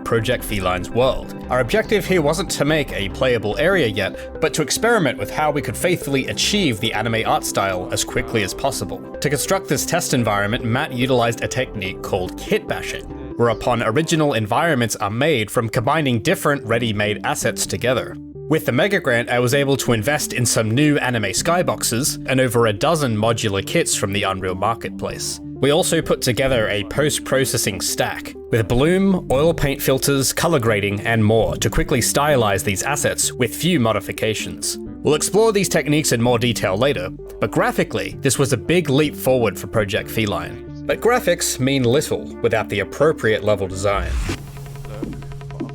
Project Feline's world. Our objective here wasn't to make a playable area yet, but to experiment with how we could faithfully achieve the anime art style as quickly as possible. To construct this test environment, Matt utilized a technique called kit bashing, whereupon original environments are made from combining different ready-made assets together. With the Mega Grant, I was able to invest in some new anime skyboxes and over a dozen modular kits from the Unreal Marketplace. We also put together a post-processing stack with bloom, oil paint filters, color grading, and more to quickly stylize these assets with few modifications. We'll explore these techniques in more detail later, but graphically, this was a big leap forward for Project Feline. But graphics mean little without the appropriate level design.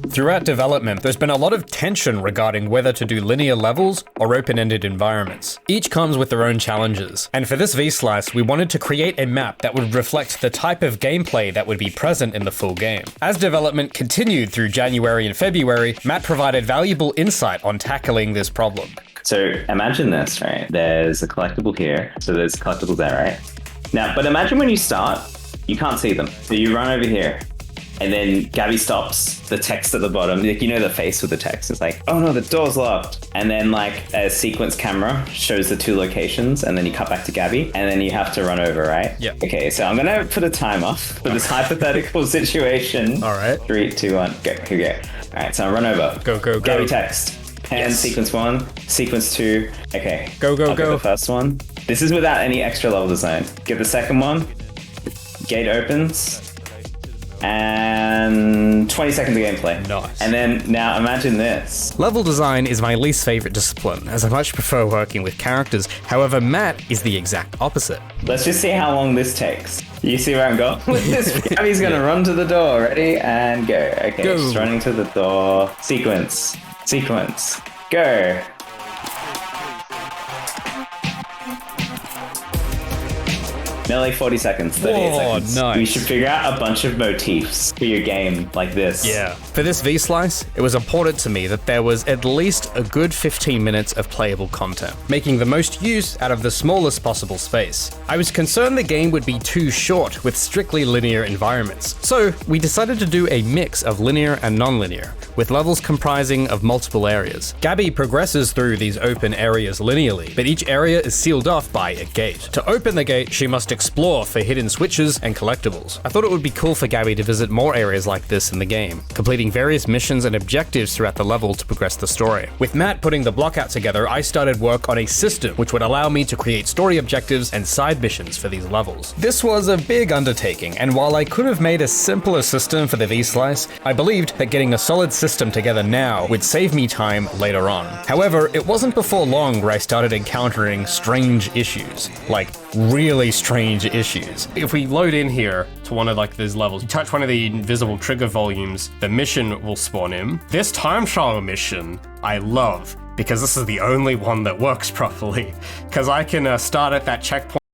Throughout development, there's been a lot of tension regarding whether to do linear levels or open-ended environments. Each comes with their own challenges, and for this V-Slice, we wanted to create a map that would reflect the type of gameplay that would be present in the full game. As development continued through January and February, Matt provided valuable insight on tackling this problem. So imagine this, right? There's a collectible here, so there's collectibles there, right? Now, but imagine when you start, you can't see them. So you run over here. And then Gabby stops the text at the bottom. Like, you know, the face with the text. It's like, oh no, the door's locked. And then like a sequence camera shows the two locations and then you cut back to Gabby and then you have to run over, right? Yeah. Okay, so I'm gonna put a timer for this hypothetical situation. All right. 3, 2, 1, go. Here we go. All right, so I run over. Go. Gabby text. Pan, yes. Sequence 1, sequence 2. Okay. Go. I'll get the first one. This is without any extra level design. Get the second one. Gate opens. And 20 seconds of gameplay. Nice. And then now imagine this. Level design is my least favorite discipline, as I much prefer working with characters. However, Matt is the exact opposite. Let's just see how long this takes. You see where I'm going with this? Gabby's gonna run to the door. Ready? And go. Okay, go. She's running to the door. Sequence. Go. Nearly 40 seconds, 38 seconds. Nice. We should figure out a bunch of motifs for your game like this. Yeah. For this V-Slice, it was important to me that there was at least a good 15 minutes of playable content, making the most use out of the smallest possible space. I was concerned the game would be too short with strictly linear environments, so we decided to do a mix of linear and non-linear, with levels comprising of multiple areas. Gabby progresses through these open areas linearly, but each area is sealed off by a gate. To open the gate, she must explore for hidden switches and collectibles. I thought it would be cool for Gabby to visit more areas like this in the game, completing various missions and objectives throughout the level to progress the story. With Matt putting the block out together, I started work on a system which would allow me to create story objectives and side missions for these levels. This was a big undertaking, and while I could have made a simpler system for the V-Slice, I believed that getting a solid system together now would save me time later on. However, it wasn't before long where I started encountering strange issues, like really strange issues. If we load in here to one of like these levels, you touch one of the invisible trigger volumes, the mission will spawn in. This time trial mission I love because this is the only one that works properly, because I can start at that checkpoint